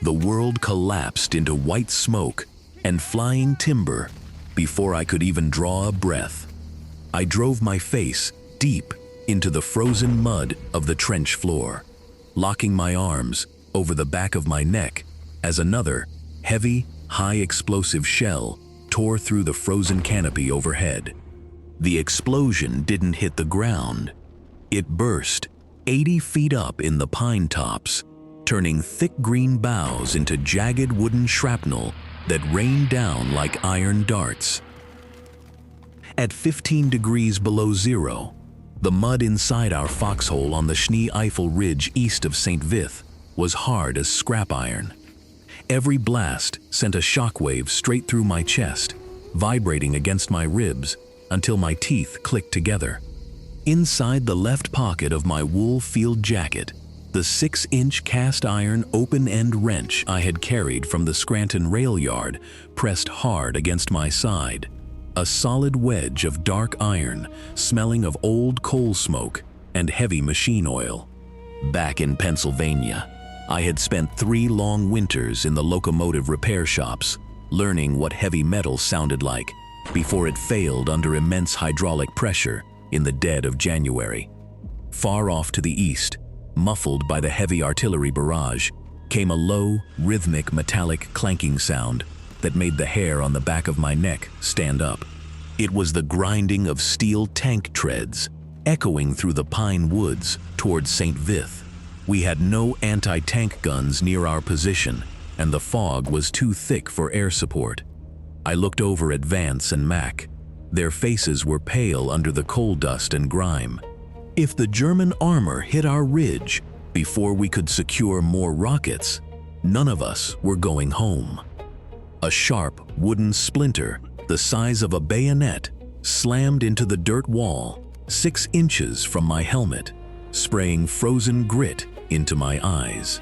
The world collapsed into white smoke and flying timber before I could even draw a breath. I drove my face deep into the frozen mud of the trench floor, locking my arms over the back of my neck as another heavy, high-explosive shell tore through the frozen canopy overhead. The explosion didn't hit the ground. It burst 80 feet up in the pine tops, turning thick green boughs into jagged wooden shrapnel that rained down like iron darts. At 15 degrees below zero, the mud inside our foxhole on the Schnee-Eifel Ridge east of St. Vith was hard as scrap iron. Every blast sent a shockwave straight through my chest, vibrating against my ribs until my teeth clicked together. Inside the left pocket of my wool field jacket, the 6-inch cast iron open-end wrench I had carried from the Scranton rail yard pressed hard against my side. A solid wedge of dark iron, smelling of old coal smoke and heavy machine oil. Back in Pennsylvania, I had spent 3 long winters in the locomotive repair shops, learning what heavy metal sounded like before it failed under immense hydraulic pressure in the dead of January. Far off to the east, muffled by the heavy artillery barrage, came a low, rhythmic, metallic clanking sound that made the hair on the back of my neck stand up. It was the grinding of steel tank treads, echoing through the pine woods towards St. Vith. We had no anti-tank guns near our position, and the fog was too thick for air support. I looked over at Vance and Mac. Their faces were pale under the coal dust and grime. If the German armor hit our ridge before we could secure more rockets, none of us were going home. A sharp wooden splinter, the size of a bayonet, slammed into the dirt wall 6 inches from my helmet, spraying frozen grit into my eyes.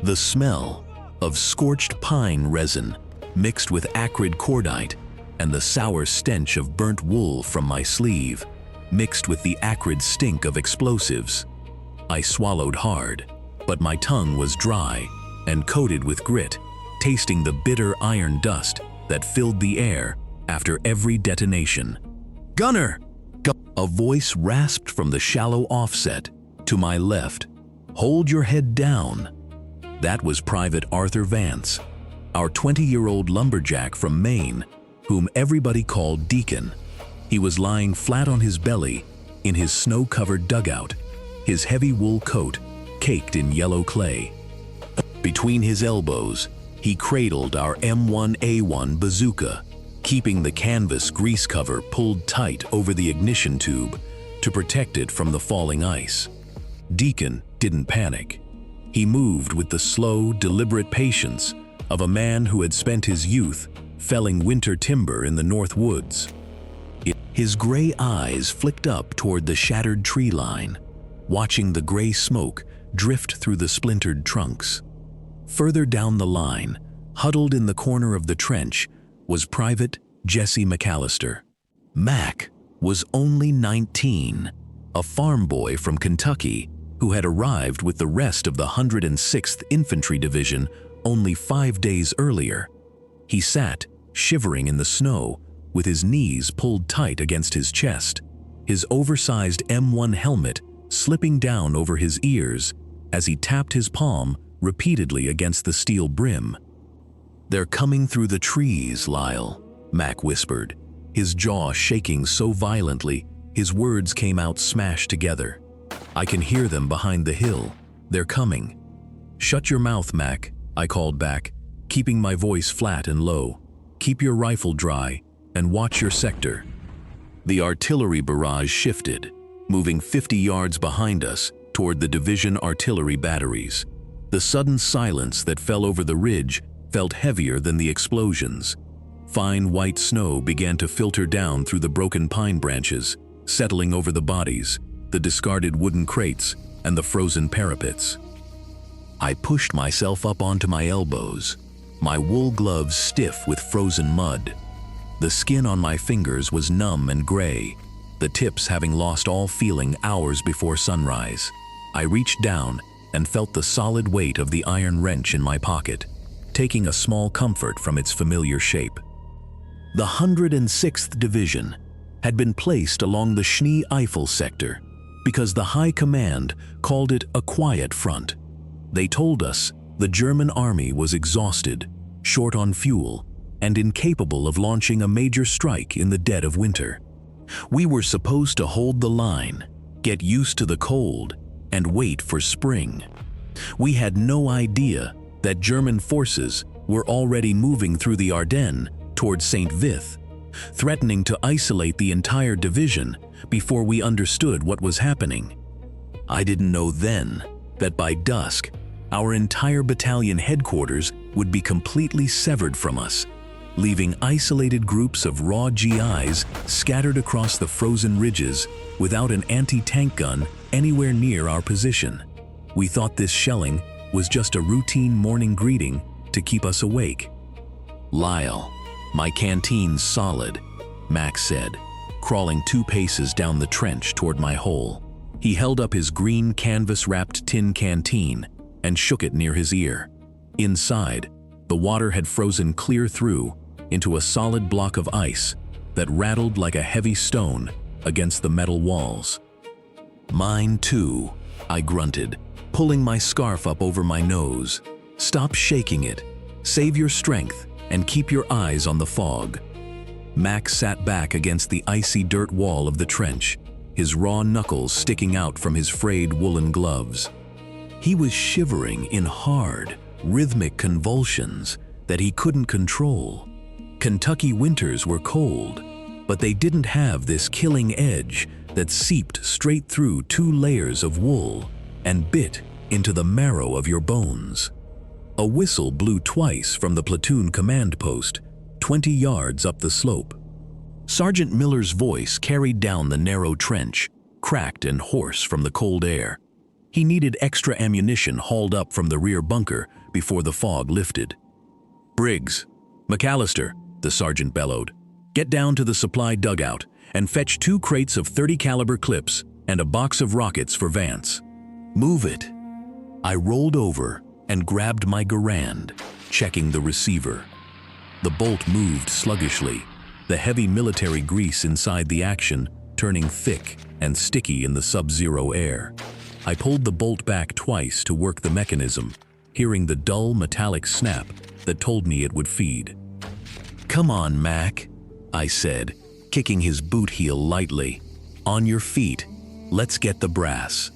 The smell of scorched pine resin mixed with acrid cordite and the sour stench of burnt wool from my sleeve mixed with the acrid stink of explosives. I swallowed hard, but my tongue was dry and coated with grit, tasting the bitter iron dust that filled the air after every detonation. "Gunner!" A voice rasped from the shallow offset to my left. "Hold your head down." That was Private Arthur Vance, our 20-year-old lumberjack from Maine, whom everybody called Deacon. He was lying flat on his belly in his snow-covered dugout, his heavy wool coat caked in yellow clay. Between his elbows, he cradled our M1A1 Bazooka, keeping the canvas grease cover pulled tight over the ignition tube to protect it from the falling ice. Deacon didn't panic. He moved with the slow, deliberate patience of a man who had spent his youth felling winter timber in the North Woods. His gray eyes flicked up toward the shattered tree line, watching the gray smoke drift through the splintered trunks. Further down the line, huddled in the corner of the trench, was Private Jesse McAllister. Mac was only 19, a farm boy from Kentucky who had arrived with the rest of the 106th Infantry Division only 5 days earlier. He sat, shivering in the snow, with his knees pulled tight against his chest, his oversized M1 helmet slipping down over his ears as he tapped his palm repeatedly against the steel brim. "They're coming through the trees, Lyle," Mac whispered, his jaw shaking so violently his words came out smashed together. "I can hear them behind the hill. They're coming." "Shut your mouth, Mac," I called back, keeping my voice flat and low. "Keep your rifle dry and watch your sector." The artillery barrage shifted, moving 50 yards behind us toward the division artillery batteries. The sudden silence that fell over the ridge felt heavier than the explosions. Fine white snow began to filter down through the broken pine branches, settling over the bodies, the discarded wooden crates, and the frozen parapets. I pushed myself up onto my elbows, my wool gloves stiff with frozen mud. The skin on my fingers was numb and gray, the tips having lost all feeling hours before sunrise. I reached down and felt the solid weight of the iron wrench in my pocket, taking a small comfort from its familiar shape. The 106th Division had been placed along the Schnee-Eifel sector because the High Command called it a quiet front. They told us the German army was exhausted, short on fuel, and incapable of launching a major strike in the dead of winter. We were supposed to hold the line, get used to the cold, and wait for spring. We had no idea that German forces were already moving through the Ardennes toward St. Vith, threatening to isolate the entire division before we understood what was happening. I didn't know then that by dusk, our entire battalion headquarters would be completely severed from us, leaving isolated groups of raw GIs scattered across the frozen ridges without an anti-tank gun anywhere near our position. We thought this shelling was just a routine morning greeting to keep us awake. "Lyle, my canteen's solid," Max said, crawling 2 paces down the trench toward my hole. He held up his green canvas-wrapped tin canteen and shook it near his ear. Inside, the water had frozen clear through into a solid block of ice that rattled like a heavy stone against the metal walls. "Mine too," I grunted, pulling my scarf up over my nose. "Stop shaking it. Save your strength and keep your eyes on the fog." Max sat back against the icy dirt wall of the trench, his raw knuckles sticking out from his frayed woolen gloves. He was shivering in hard, rhythmic convulsions that he couldn't control. Kentucky winters were cold, but they didn't have this killing edge that seeped straight through 2 layers of wool and bit into the marrow of your bones. A whistle blew twice from the platoon command post, 20 yards up the slope. Sergeant Miller's voice carried down the narrow trench, cracked and hoarse from the cold air. He needed extra ammunition hauled up from the rear bunker before the fog lifted. "Briggs, McAllister," the sergeant bellowed, "get down to the supply dugout and fetch 2 crates of 30 caliber clips and a box of rockets for Vance. Move it." I rolled over and grabbed my Garand, checking the receiver. The bolt moved sluggishly, the heavy military grease inside the action turning thick and sticky in the sub-zero air. I pulled the bolt back twice to work the mechanism, hearing the dull metallic snap that told me it would feed. "Come on, Mac," I said, kicking his boot heel lightly. "On your feet. Let's get the brass."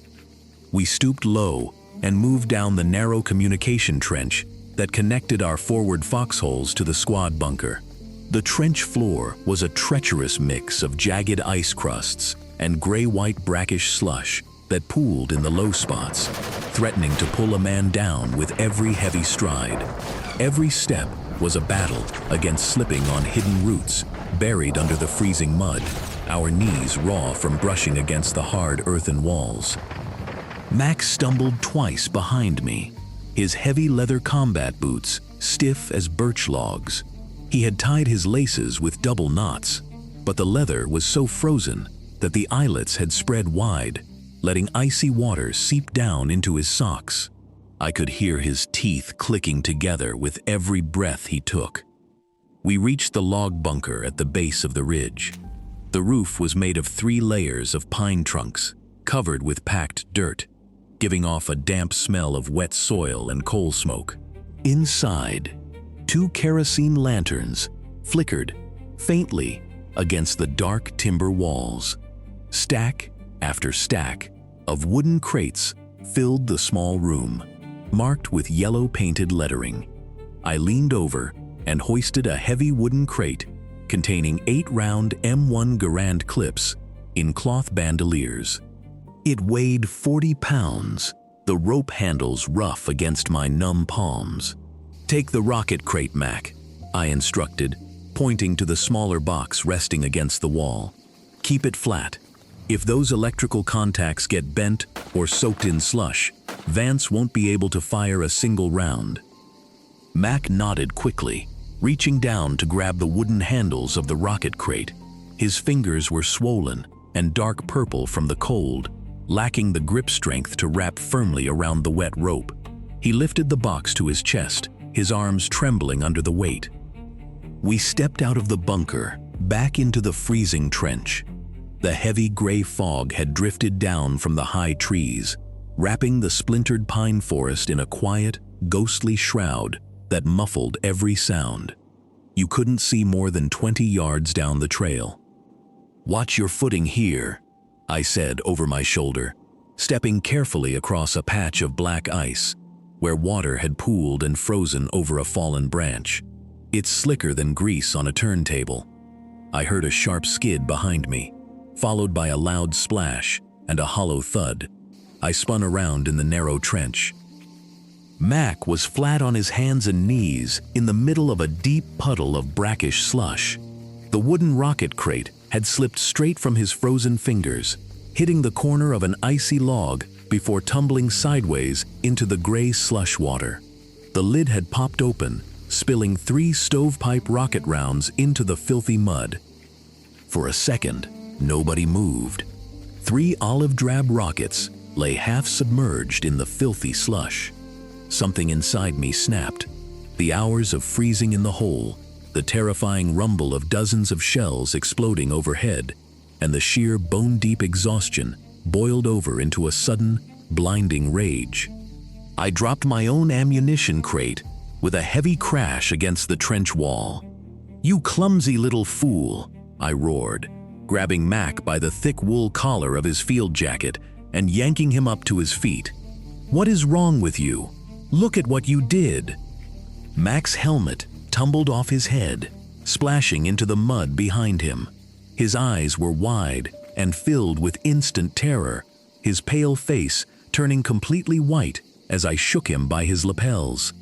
We stooped low and moved down the narrow communication trench that connected our forward foxholes to the squad bunker. The trench floor was a treacherous mix of jagged ice crusts and gray-white brackish slush that pooled in the low spots, threatening to pull a man down with every heavy stride. Every step was a battle against slipping on hidden roots, buried under the freezing mud, our knees raw from brushing against the hard earthen walls. Max stumbled twice behind me, his heavy leather combat boots stiff as birch logs. He had tied his laces with double knots, but the leather was so frozen that the eyelets had spread wide, letting icy water seep down into his socks. I could hear his teeth clicking together with every breath he took. We reached the log bunker at the base of the ridge. The roof was made of 3 layers of pine trunks, covered with packed dirt, giving off a damp smell of wet soil and coal smoke. Inside, 2 kerosene lanterns flickered faintly against the dark timber walls. Stack after stack of wooden crates filled the small room, marked with yellow painted lettering. I leaned over and hoisted a heavy wooden crate containing 8 round M1 Garand clips in cloth bandoliers. It weighed 40 pounds, the rope handles rough against my numb palms. "Take the rocket crate, Mac," I instructed, pointing to the smaller box resting against the wall. "Keep it flat. If those electrical contacts get bent or soaked in slush, Vance won't be able to fire a single round." Mac nodded quickly, reaching down to grab the wooden handles of the rocket crate. His fingers were swollen and dark purple from the cold, lacking the grip strength to wrap firmly around the wet rope. He lifted the box to his chest, his arms trembling under the weight. We stepped out of the bunker, back into the freezing trench. The heavy gray fog had drifted down from the high trees, wrapping the splintered pine forest in a quiet, ghostly shroud that muffled every sound. You couldn't see more than 20 yards down the trail. "Watch your footing here," I said over my shoulder, stepping carefully across a patch of black ice, where water had pooled and frozen over a fallen branch. "It's slicker than grease on a turntable." I heard a sharp skid behind me, followed by a loud splash and a hollow thud. I spun around in the narrow trench. Mac was flat on his hands and knees in the middle of a deep puddle of brackish slush. The wooden rocket crate had slipped straight from his frozen fingers, hitting the corner of an icy log before tumbling sideways into the gray slush water. The lid had popped open, spilling 3 stovepipe rocket rounds into the filthy mud. For a second, nobody moved. 3 olive-drab rockets lay half submerged in the filthy slush. Something inside me snapped. The hours of freezing in the hole, the terrifying rumble of dozens of shells exploding overhead, and the sheer bone-deep exhaustion boiled over into a sudden, blinding rage. I dropped my own ammunition crate with a heavy crash against the trench wall. "You clumsy little fool," I roared, grabbing Mac by the thick wool collar of his field jacket and yanking him up to his feet. "What is wrong with you? Look at what you did." Mac's helmet tumbled off his head, splashing into the mud behind him. His eyes were wide and filled with instant terror, his pale face turning completely white as I shook him by his lapels.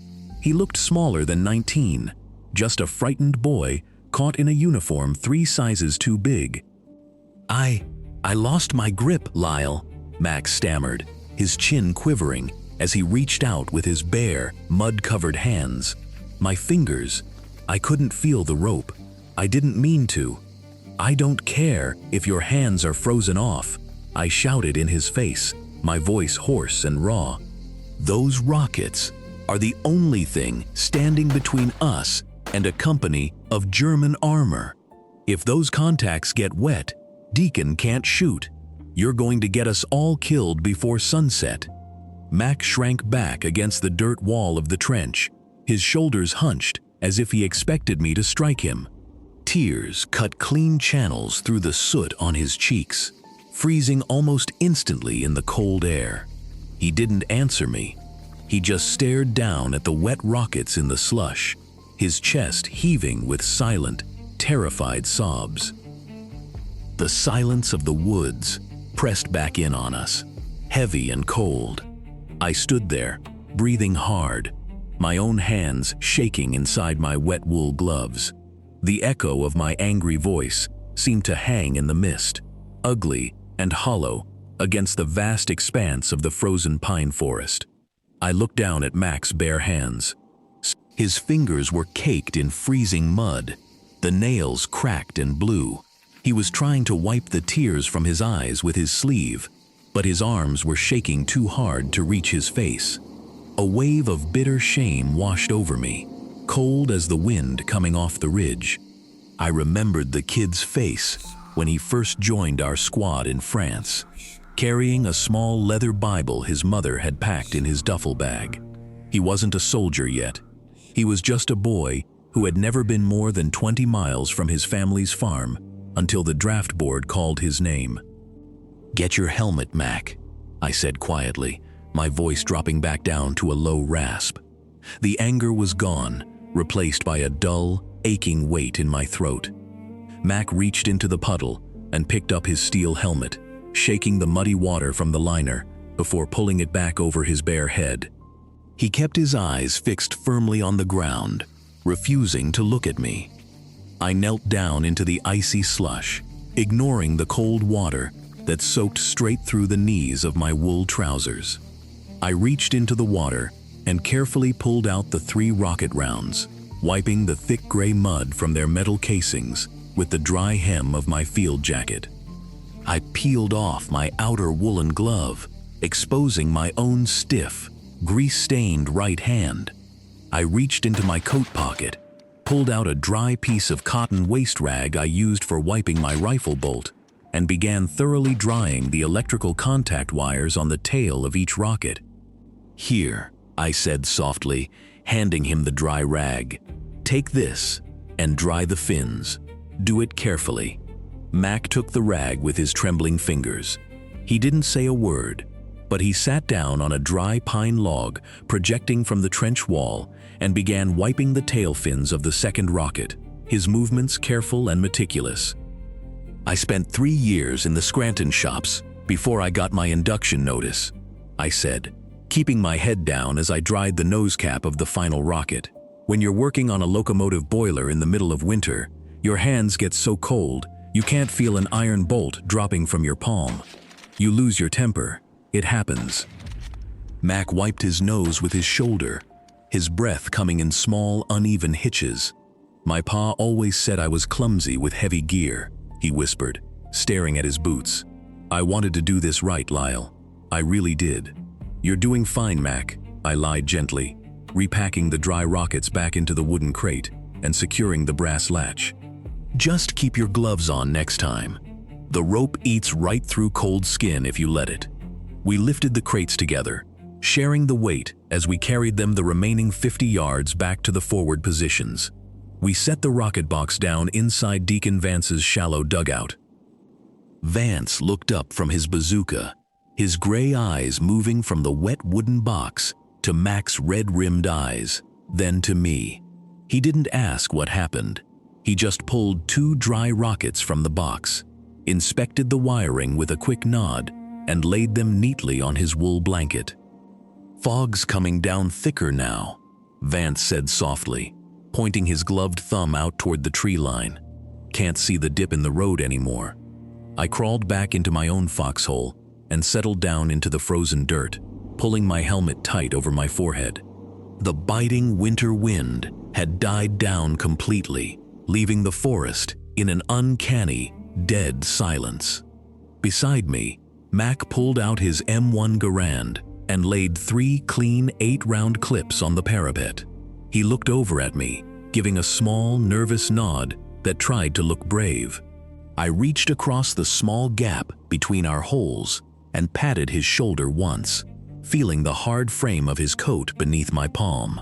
He looked smaller than 19, just a frightened boy caught in a uniform 3 sizes too big. I lost my grip, Lyle," Mac stammered, his chin quivering as he reached out with his bare, mud-covered hands. "My fingers. I couldn't feel the rope. I didn't mean to." "I don't care if your hands are frozen off," I shouted in his face, my voice hoarse and raw. "Those rockets are the only thing standing between us and a company of German armor. If those contacts get wet, Deacon can't shoot. You're going to get us all killed before sunset." Mac shrank back against the dirt wall of the trench, his shoulders hunched as if he expected me to strike him. Tears cut clean channels through the soot on his cheeks, freezing almost instantly in the cold air. He didn't answer me. He just stared down at the wet rockets in the slush, his chest heaving with silent, terrified sobs. The silence of the woods pressed back in on us, heavy and cold. I stood there, breathing hard, my own hands shaking inside my wet wool gloves. The echo of my angry voice seemed to hang in the mist, ugly and hollow against the vast expanse of the frozen pine forest. I looked down at Mac's bare hands. His fingers were caked in freezing mud, the nails cracked and blue. He was trying to wipe the tears from his eyes with his sleeve, but his arms were shaking too hard to reach his face. A wave of bitter shame washed over me, cold as the wind coming off the ridge. I remembered the kid's face when he first joined our squad in France, carrying a small leather Bible his mother had packed in his duffel bag. He wasn't a soldier yet. He was just a boy who had never been more than 20 miles from his family's farm until the draft board called his name. "Get your helmet, Mac," I said quietly, my voice dropping back down to a low rasp. The anger was gone, replaced by a dull, aching weight in my throat. Mac reached into the puddle and picked up his steel helmet, shaking the muddy water from the liner before pulling it back over his bare head. He kept his eyes fixed firmly on the ground, refusing to look at me. I knelt down into the icy slush, ignoring the cold water that soaked straight through the knees of my wool trousers. I reached into the water and carefully pulled out the 3 rocket rounds, wiping the thick gray mud from their metal casings with the dry hem of my field jacket. I peeled off my outer woolen glove, exposing my own stiff, grease-stained right hand. I reached into my coat pocket, pulled out a dry piece of cotton waste rag I used for wiping my rifle bolt, and began thoroughly drying the electrical contact wires on the tail of each rocket. "Here," I said softly, handing him the dry rag. "Take this and dry the fins. Do it carefully." Mac took the rag with his trembling fingers. He didn't say a word, but he sat down on a dry pine log projecting from the trench wall and began wiping the tail fins of the second rocket, his movements careful and meticulous. "I spent 3 years in the Scranton shops before I got my induction notice," I said, keeping my head down as I dried the nose cap of the final rocket. "When you're working on a locomotive boiler in the middle of winter, your hands get so cold you can't feel an iron bolt dropping from your palm. You lose your temper. It happens." Mac wiped his nose with his shoulder, his breath coming in small, uneven hitches. "My pa always said I was clumsy with heavy gear," he whispered, staring at his boots. "I wanted to do this right, Lyle. I really did." "You're doing fine, Mac," I lied gently, repacking the dry rockets back into the wooden crate and securing the brass latch. "Just keep your gloves on next time. The rope eats right through cold skin if you let it." We lifted the crates together, sharing the weight as we carried them the remaining 50 yards back to the forward positions. We set the rocket box down inside Deacon Vance's shallow dugout. Vance looked up from his bazooka, his gray eyes moving from the wet wooden box to Mac's red-rimmed eyes, then to me. He didn't ask what happened. He just pulled 2 dry rockets from the box, inspected the wiring with a quick nod, and laid them neatly on his wool blanket. "Fog's coming down thicker now," Vance said softly, pointing his gloved thumb out toward the tree line. "Can't see the dip in the road anymore." I crawled back into my own foxhole and settled down into the frozen dirt, pulling my helmet tight over my forehead. The biting winter wind had died down completely, leaving the forest in an uncanny, dead silence. Beside me, Mac pulled out his M1 Garand and laid 3 clean 8-round clips on the parapet. He looked over at me, giving a small, nervous nod that tried to look brave. I reached across the small gap between our holes and patted his shoulder once, feeling the hard frame of his coat beneath my palm.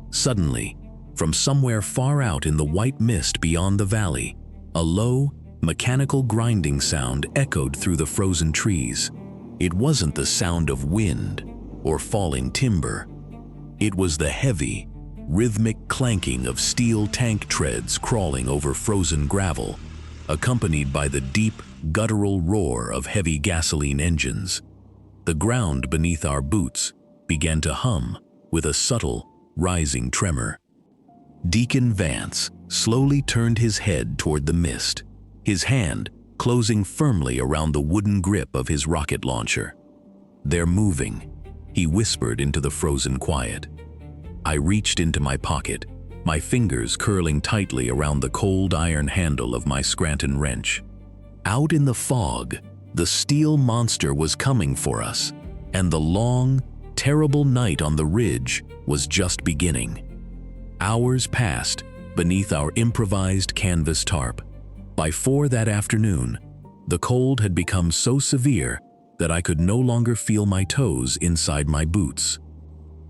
Suddenly, from somewhere far out in the white mist beyond the valley, a low, mechanical grinding sound echoed through the frozen trees. It wasn't the sound of wind or falling timber. It was the heavy, rhythmic clanking of steel tank treads crawling over frozen gravel, accompanied by the deep, guttural roar of heavy gasoline engines. The ground beneath our boots began to hum with a subtle, rising tremor. Deacon Vance slowly turned his head toward the mist, his hand closing firmly around the wooden grip of his rocket launcher. "They're moving," he whispered into the frozen quiet. I reached into my pocket, my fingers curling tightly around the cold iron handle of my Scranton wrench. Out in the fog, the steel monster was coming for us, and the long, terrible night on the ridge was just beginning. Hours passed beneath our improvised canvas tarp. By 4 that afternoon, the cold had become so severe that I could no longer feel my toes inside my boots.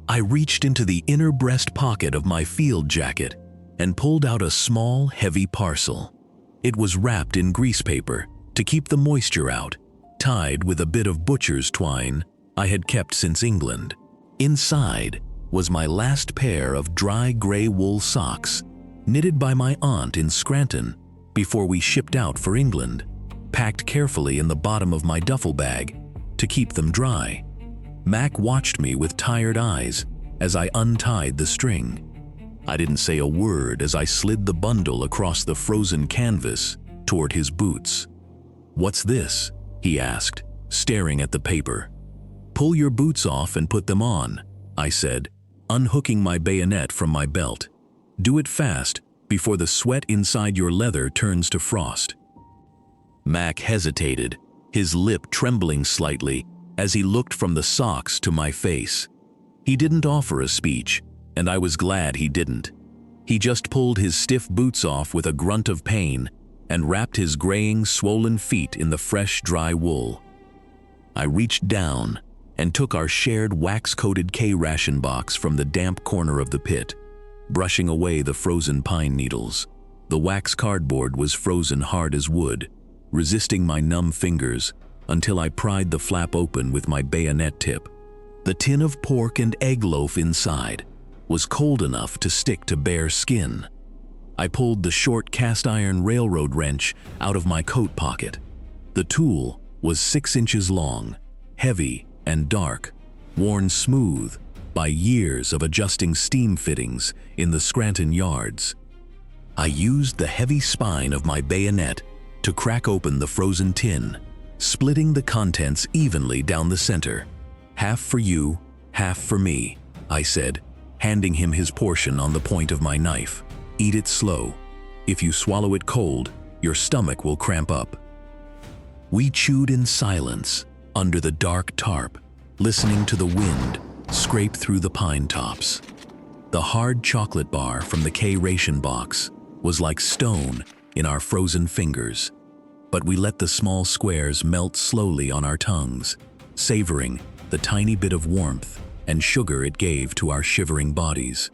I reached into the inner breast pocket of my field jacket and pulled out a small, heavy parcel. It was wrapped in grease paper to keep the moisture out, tied with a bit of butcher's twine I had kept since England. Inside was my last pair of dry gray wool socks, knitted by my aunt in Scranton before we shipped out for England, packed carefully in the bottom of my duffel bag to keep them dry. Mac watched me with tired eyes as I untied the string. I didn't say a word as I slid the bundle across the frozen canvas toward his boots. "What's this?" he asked, staring at the paper. "Pull your boots off and put them on," I said, unhooking my bayonet from my belt. "Do it fast before the sweat inside your leather turns to frost." Mac hesitated, his lip trembling slightly as he looked from the socks to my face. He didn't offer a speech, and I was glad he didn't. He just pulled his stiff boots off with a grunt of pain and wrapped his graying, swollen feet in the fresh, dry wool. I reached down and took our shared wax-coated K-ration box from the damp corner of the pit, brushing away the frozen pine needles. The wax cardboard was frozen hard as wood, resisting my numb fingers until I pried the flap open with my bayonet tip. The tin of pork and egg loaf inside was cold enough to stick to bare skin. I pulled the short cast-iron railroad wrench out of my coat pocket. The tool was 6 inches long, heavy and dark, worn smooth by years of adjusting steam fittings in the Scranton yards. I used the heavy spine of my bayonet to crack open the frozen tin, splitting the contents evenly down the center. "Half for you, half for me," I said, handing him his portion on the point of my knife. "Eat it slow. If you swallow it cold, your stomach will cramp up." We chewed in silence under the dark tarp, listening to the wind scrape through the pine tops. The hard chocolate bar from the K-ration box was like stone in our frozen fingers, but we let the small squares melt slowly on our tongues, savoring the tiny bit of warmth and sugar it gave to our shivering bodies.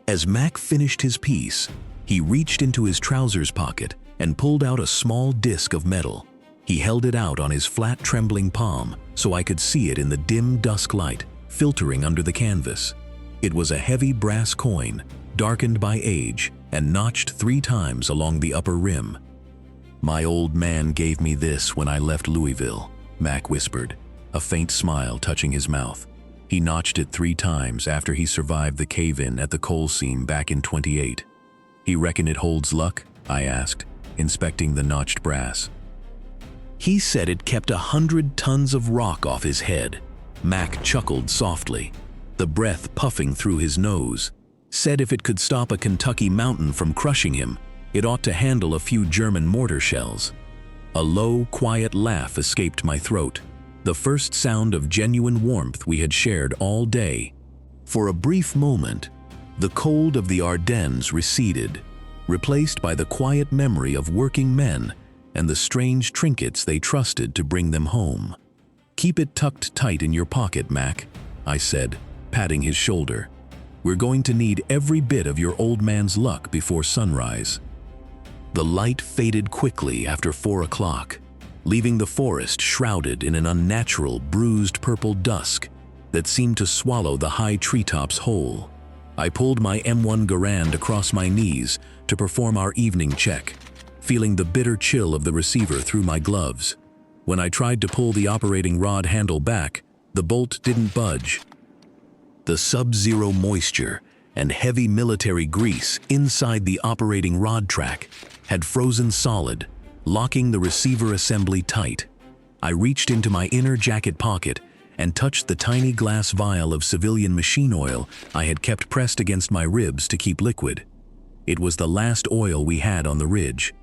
As Mac finished his piece, he reached into his trousers pocket and pulled out a small disc of metal. He held it out on his flat, trembling palm so I could see it in the dim dusk light filtering under the canvas. It was a heavy brass coin, darkened by age and notched 3 times along the upper rim. "My old man gave me this when I left Louisville," Mac whispered, a faint smile touching his mouth. "He notched it 3 times after he survived the cave-in at the coal seam back in '28. "You reckon it holds luck?" I asked, inspecting the notched brass. "He said it kept 100 tons of rock off his head." Mac chuckled softly, the breath puffing through his nose. "Said if it could stop a Kentucky mountain from crushing him, it ought to handle a few German mortar shells." A low, quiet laugh escaped my throat, the first sound of genuine warmth we had shared all day. For a brief moment, the cold of the Ardennes receded, replaced by the quiet memory of working men and the strange trinkets they trusted to bring them home. "Keep it tucked tight in your pocket, Mac," I said, patting his shoulder. "We're going to need every bit of your old man's luck before sunrise." The light faded quickly after 4 o'clock, leaving the forest shrouded in an unnatural, bruised purple dusk that seemed to swallow the high treetops whole. I pulled my M1 Garand across my knees to perform our evening check, feeling the bitter chill of the receiver through my gloves. When I tried to pull the operating rod handle back, the bolt didn't budge. The sub-zero moisture and heavy military grease inside the operating rod track had frozen solid, locking the receiver assembly tight. I reached into my inner jacket pocket and touched the tiny glass vial of civilian machine oil I had kept pressed against my ribs to keep liquid. It was the last oil we had on the ridge.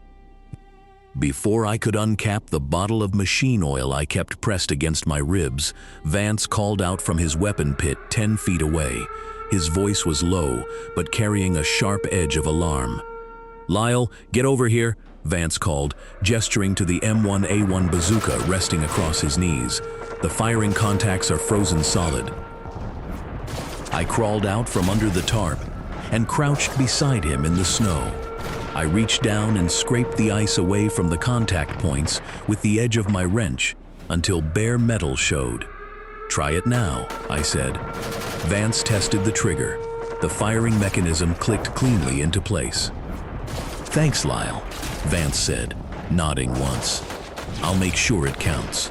Before I could uncap the bottle of machine oil I kept pressed against my ribs, Vance called out from his weapon pit 10 feet away. His voice was low, but carrying a sharp edge of alarm. "Lyle, get over here," Vance called, gesturing to the M1A1 bazooka resting across his knees. "The firing contacts are frozen solid." I crawled out from under the tarp and crouched beside him in the snow. I reached down and scraped the ice away from the contact points with the edge of my wrench until bare metal showed. "Try it now," I said. Vance tested the trigger. The firing mechanism clicked cleanly into place. "Thanks, Lyle," Vance said, nodding once. "I'll make sure it counts."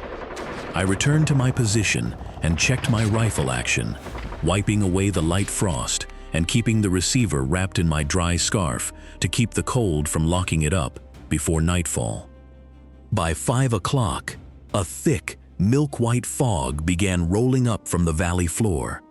I returned to my position and checked my rifle action, wiping away the light frost and keeping the receiver wrapped in my dry scarf to keep the cold from locking it up before nightfall. By 5 o'clock, a thick, milk-white fog began rolling up from the valley floor.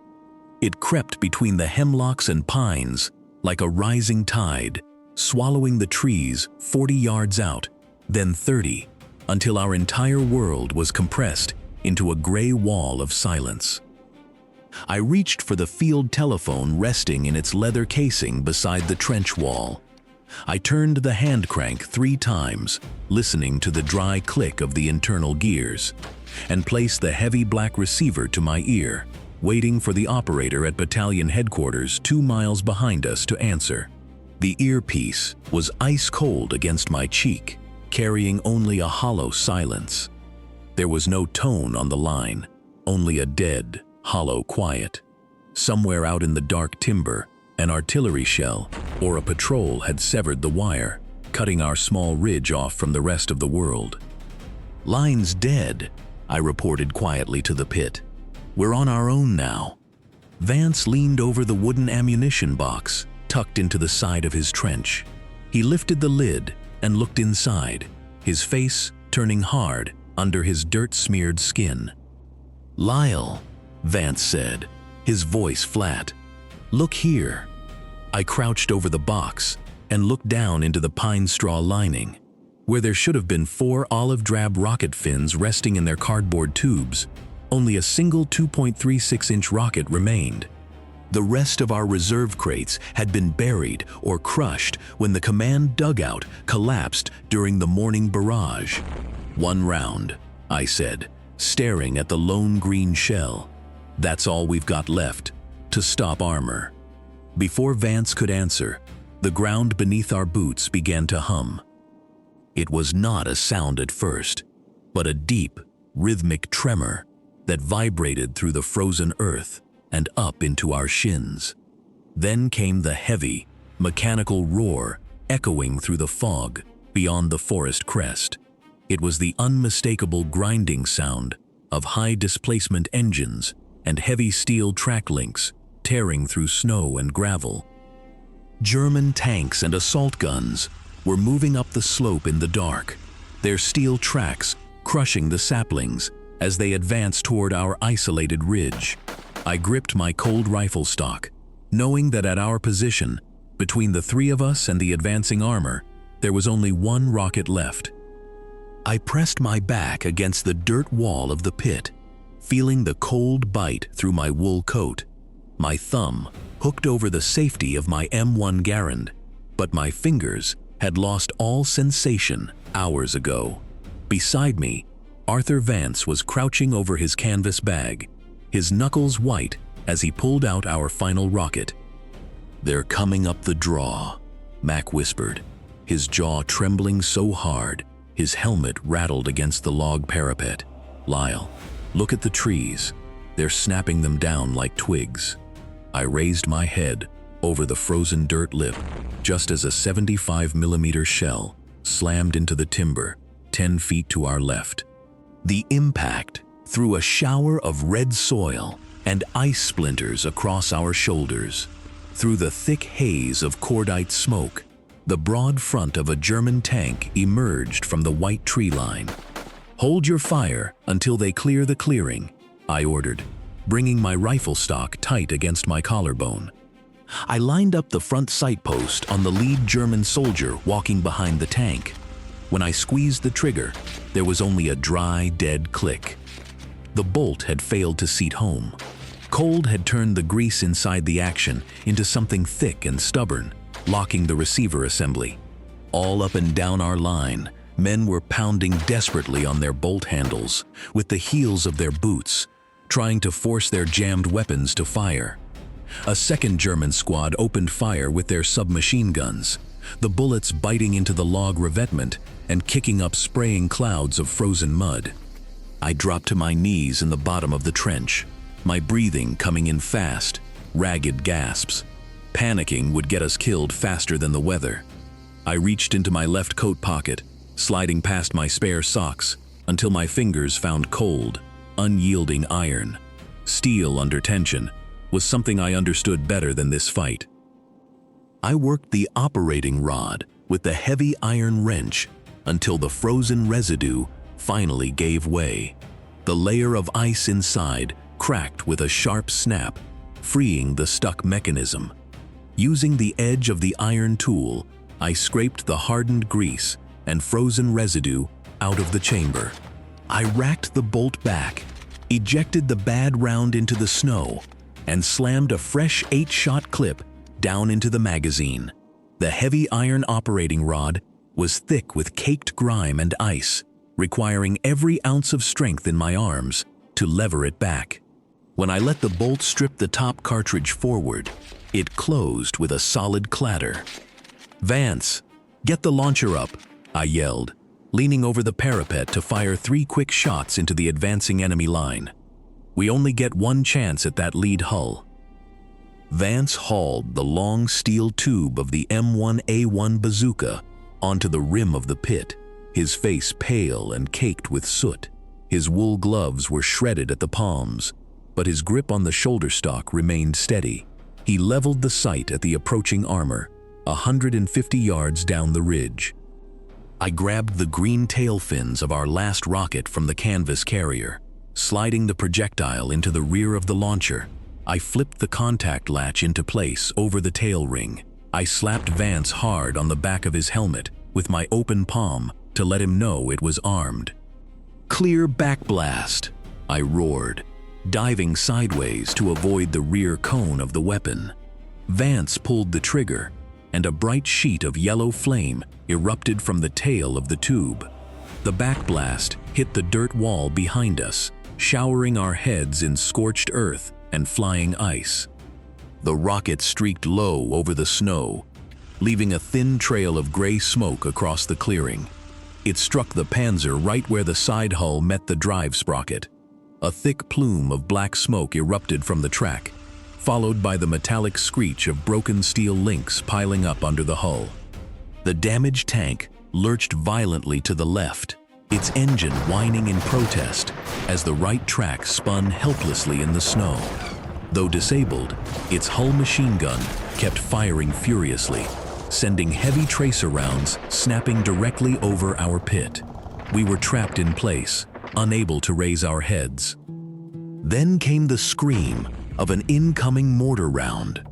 It crept between the hemlocks and pines like a rising tide, swallowing the trees 40 yards out, then 30, until our entire world was compressed into a gray wall of silence. I reached for the field telephone resting in its leather casing beside the trench wall. I turned the hand crank 3 times, listening to the dry click of the internal gears, and placed the heavy black receiver to my ear, waiting for the operator at battalion headquarters 2 miles behind us to answer. The earpiece was ice cold against my cheek, carrying only a hollow silence. There was no tone on the line, only a dead, hollow quiet. Somewhere out in the dark timber, an artillery shell or a patrol had severed the wire, cutting our small ridge off from the rest of the world. "Line's dead," I reported quietly to the pit. "We're on our own now." Vance leaned over the wooden ammunition box, tucked into the side of his trench. He lifted the lid and looked inside, his face turning hard under his dirt-smeared skin. "Lyle," Vance said, his voice flat, "look here." I crouched over the box and looked down into the pine straw lining. Where there should have been 4 olive-drab rocket fins resting in their cardboard tubes, only a single 2.36-inch rocket remained. The rest of our reserve crates had been buried or crushed when the command dugout collapsed during the morning barrage. "1 round," I said, staring at the lone green shell. "That's all we've got left to stop armor." Before Vance could answer, the ground beneath our boots began to hum. It was not a sound at first, but a deep, rhythmic tremor that vibrated through the frozen earth and up into our shins. Then came the heavy, mechanical roar echoing through the fog beyond the forest crest. It was the unmistakable grinding sound of high-displacement engines and heavy steel track links tearing through snow and gravel. German tanks and assault guns were moving up the slope in the dark, their steel tracks crushing the saplings as they advanced toward our isolated ridge. I gripped my cold rifle stock, knowing that at our position, between the 3 of us and the advancing armor, there was only 1 rocket left. I pressed my back against the dirt wall of the pit, feeling the cold bite through my wool coat. My thumb hooked over the safety of my M1 Garand, but my fingers had lost all sensation hours ago. Beside me, Arthur Vance was crouching over his canvas bag, his knuckles white as he pulled out our final rocket. "They're coming up the draw," Mac whispered, his jaw trembling so hard his helmet rattled against the log parapet. "Lyle, look at the trees. They're snapping them down like twigs." I raised my head over the frozen dirt lip just as a 75mm shell slammed into the timber 10 feet to our left. The impact threw a shower of red soil and ice splinters across our shoulders. Through the thick haze of cordite smoke, the broad front of a German tank emerged from the white tree line. "Hold your fire until they clear the clearing," I ordered, bringing my rifle stock tight against my collarbone. I lined up the front sight post on the lead German soldier walking behind the tank. When I squeezed the trigger, there was only a dry, dead click. The bolt had failed to seat home. Cold had turned the grease inside the action into something thick and stubborn, locking the receiver assembly. All up and down our line, men were pounding desperately on their bolt handles with the heels of their boots, trying to force their jammed weapons to fire. A second German squad opened fire with their submachine guns, the bullets biting into the log revetment and kicking up spraying clouds of frozen mud. I dropped to my knees in the bottom of the trench, my breathing coming in fast, ragged gasps. Panicking would get us killed faster than the weather. I reached into my left coat pocket, sliding past my spare socks, until my fingers found cold, unyielding iron. Steel under tension was something I understood better than this fight. I worked the operating rod with the heavy iron wrench until the frozen residue finally gave way. The layer of ice inside cracked with a sharp snap, freeing the stuck mechanism. Using the edge of the iron tool, I scraped the hardened grease and frozen residue out of the chamber. I racked the bolt back, ejected the bad round into the snow, and slammed a fresh 8-shot clip down into the magazine. The heavy iron operating rod was thick with caked grime and ice, requiring every ounce of strength in my arms to lever it back. When I let the bolt strip the top cartridge forward, it closed with a solid clatter. "Vance, get the launcher up," I yelled, leaning over the parapet to fire 3 quick shots into the advancing enemy line. We only get one chance at that lead hull. Vance hauled the long steel tube of the M1A1 bazooka onto the rim of the pit, his face pale and caked with soot. His wool gloves were shredded at the palms, but his grip on the shoulder stock remained steady. He leveled the sight at the approaching armor, 150 yards down the ridge. I grabbed the green tail fins of our last rocket from the canvas carrier, sliding the projectile into the rear of the launcher. I flipped the contact latch into place over the tail ring. I slapped Vance hard on the back of his helmet with my open palm to let him know it was armed. "Clear backblast," I roared, diving sideways to avoid the rear cone of the weapon. Vance pulled the trigger, and a bright sheet of yellow flame erupted from the tail of the tube. The backblast hit the dirt wall behind us, showering our heads in scorched earth and flying ice. The rocket streaked low over the snow, leaving a thin trail of gray smoke across the clearing. It struck the Panzer right where the side hull met the drive sprocket. A thick plume of black smoke erupted from the track, followed by the metallic screech of broken steel links piling up under the hull. The damaged tank lurched violently to the left, its engine whining in protest as the right track spun helplessly in the snow. Though disabled, its hull machine gun kept firing furiously, sending heavy tracer rounds snapping directly over our pit. We were trapped in place, unable to raise our heads. Then came the scream of an incoming mortar round.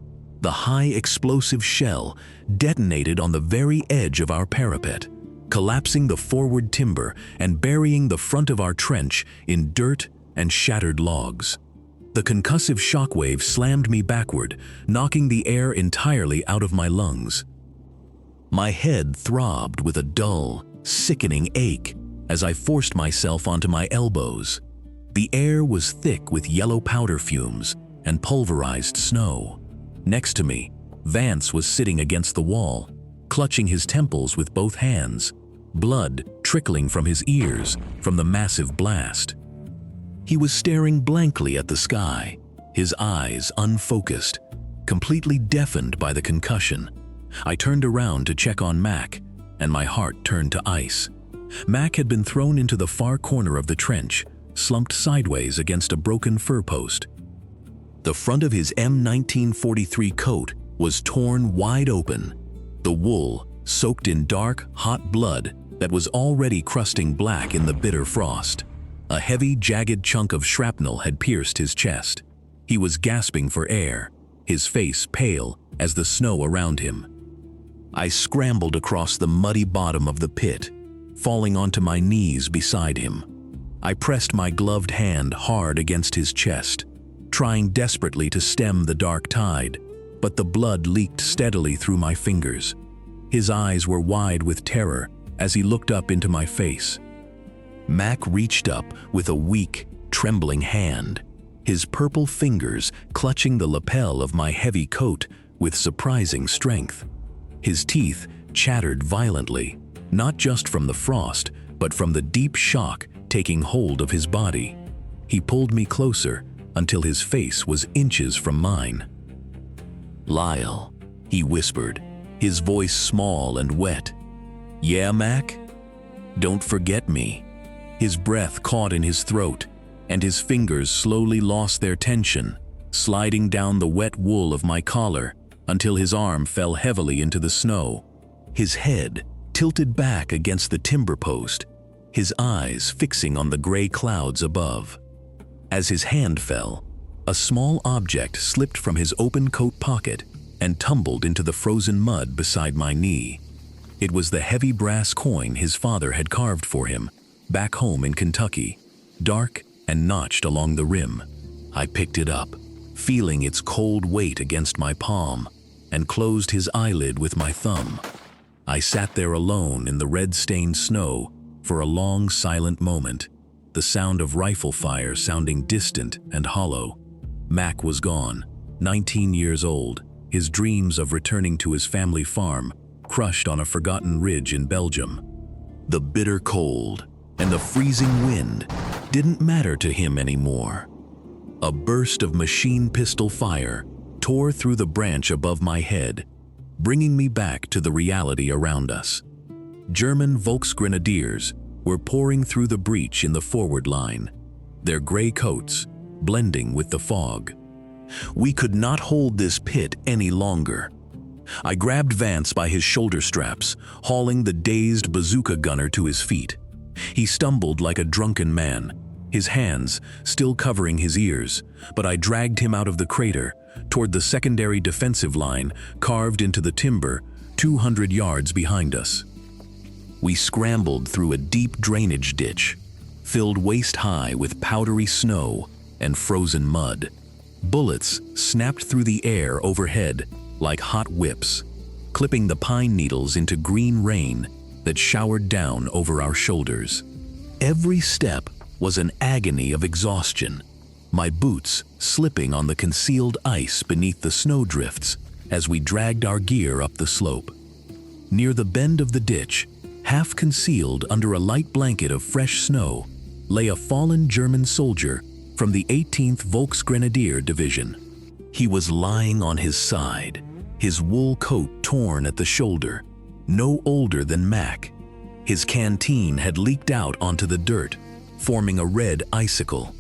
The high explosive shell detonated on the very edge of our parapet, collapsing the forward timber and burying the front of our trench in dirt and shattered logs. The concussive shockwave slammed me backward, knocking the air entirely out of my lungs. My head throbbed with a dull, sickening ache as I forced myself onto my elbows. The air was thick with yellow powder fumes and pulverized snow. Next to me, Vance was sitting against the wall, clutching his temples with both hands, blood trickling from his ears from the massive blast. He was staring blankly at the sky, his eyes unfocused, completely deafened by the concussion. I turned around to check on Mac, and my heart turned to ice. Mac had been thrown into the far corner of the trench, slumped sideways against a broken fur post. The front of his M1943 coat was torn wide open, the wool soaked in dark, hot blood that was already crusting black in the bitter frost. A heavy, jagged chunk of shrapnel had pierced his chest. He was gasping for air, his face pale as the snow around him. I scrambled across the muddy bottom of the pit, falling onto my knees beside him. I pressed my gloved hand hard against his chest, trying desperately to stem the dark tide, but the blood leaked steadily through my fingers. His eyes were wide with terror as he looked up into my face. Mac reached up with a weak, trembling hand, his purple fingers clutching the lapel of my heavy coat with surprising strength. His teeth chattered violently, not just from the frost, but from the deep shock taking hold of his body. He pulled me closer until his face was inches from mine. "Lyle," he whispered, his voice small and wet. "Yeah, Mac? Don't forget me." His breath caught in his throat, and his fingers slowly lost their tension, sliding down the wet wool of my collar until his arm fell heavily into the snow. His head tilted back against the timber post, his eyes fixing on the gray clouds above. As his hand fell, a small object slipped from his open coat pocket and tumbled into the frozen mud beside my knee. It was the heavy brass coin his father had carved for him, back home in Kentucky, dark and notched along the rim. I picked it up, feeling its cold weight against my palm, and closed his eyelid with my thumb. I sat there alone in the red-stained snow for a long, silent moment, the sound of rifle fire sounding distant and hollow. Mac was gone, 19 years old, his dreams of returning to his family farm crushed on a forgotten ridge in Belgium. The bitter cold and the freezing wind didn't matter to him anymore. A burst of machine pistol fire tore through the branch above my head, bringing me back to the reality around us. German Volksgrenadiers were pouring through the breach in the forward line, their gray coats blending with the fog. We could not hold this pit any longer. I grabbed Vance by his shoulder straps, hauling the dazed bazooka gunner to his feet. He stumbled like a drunken man, his hands still covering his ears, but I dragged him out of the crater, toward the secondary defensive line carved into the timber 200 yards behind us. We scrambled through a deep drainage ditch, filled waist-high with powdery snow and frozen mud. Bullets snapped through the air overhead like hot whips, clipping the pine needles into green rain that showered down over our shoulders. Every step was an agony of exhaustion, my boots slipping on the concealed ice beneath the snowdrifts as we dragged our gear up the slope. Near the bend of the ditch, half concealed under a light blanket of fresh snow, lay a fallen German soldier from the 18th Volksgrenadier Division. He was lying on his side, his wool coat torn at the shoulder, no older than Mac. His canteen had leaked out onto the dirt, forming a red icicle.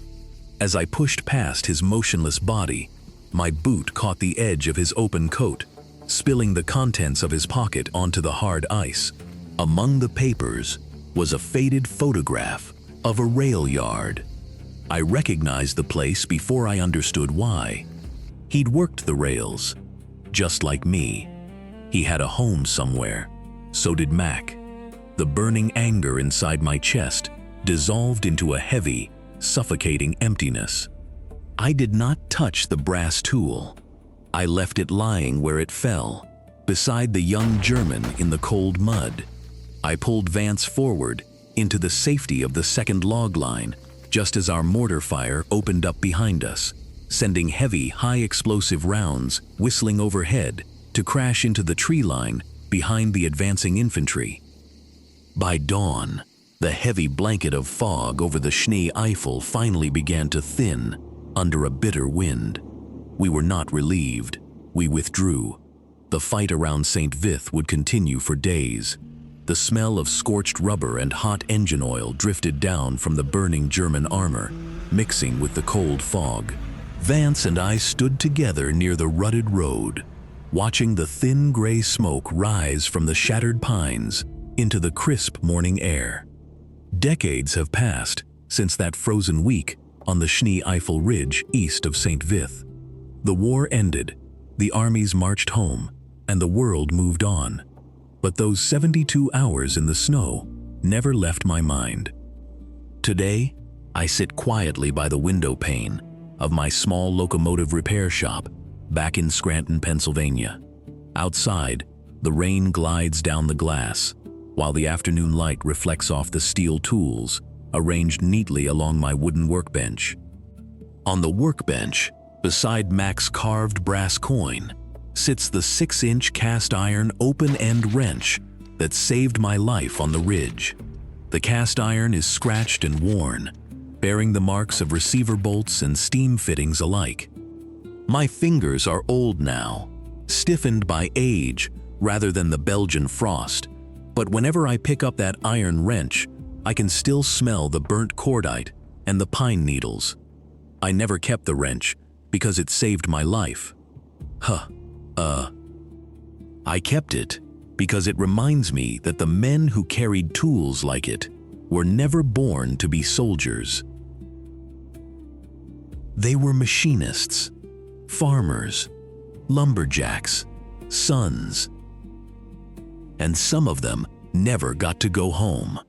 As I pushed past his motionless body, my boot caught the edge of his open coat, spilling the contents of his pocket onto the hard ice. Among the papers was a faded photograph of a rail yard. I recognized the place before I understood why. He'd worked the rails, just like me. He had a home somewhere. So did Mac. The burning anger inside my chest dissolved into a heavy, suffocating emptiness. I did not touch the brass tool. I left it lying where it fell, beside the young German in the cold mud. I pulled Vance forward into the safety of the second log line, just as our mortar fire opened up behind us, sending heavy, high-explosive rounds whistling overhead to crash into the tree line behind the advancing infantry. By dawn, the heavy blanket of fog over the Schnee Eifel finally began to thin under a bitter wind. We were not relieved. We withdrew. The fight around St. Vith would continue for days. The smell of scorched rubber and hot engine oil drifted down from the burning German armor, mixing with the cold fog. Vance and I stood together near the rutted road, watching the thin gray smoke rise from the shattered pines into the crisp morning air. Decades have passed since that frozen week on the Schnee Eifel Ridge east of St. Vith. The war ended, the armies marched home, and the world moved on. But those 72 hours in the snow never left my mind. Today, I sit quietly by the window pane of my small locomotive repair shop back in Scranton, Pennsylvania. Outside, the rain glides down the glass, while the afternoon light reflects off the steel tools arranged neatly along my wooden workbench. On the workbench, beside Mac's carved brass coin, sits the 6-inch cast iron open-end wrench that saved my life on the ridge. The cast iron is scratched and worn, bearing the marks of receiver bolts and steam fittings alike. My fingers are old now, stiffened by age rather than the Belgian frost, but whenever I pick up that iron wrench, I can still smell the burnt cordite and the pine needles. I never kept the wrench because it saved my life. I kept it because it reminds me that the men who carried tools like it were never born to be soldiers. They were machinists, farmers, lumberjacks, sons. and some of them never got to go home.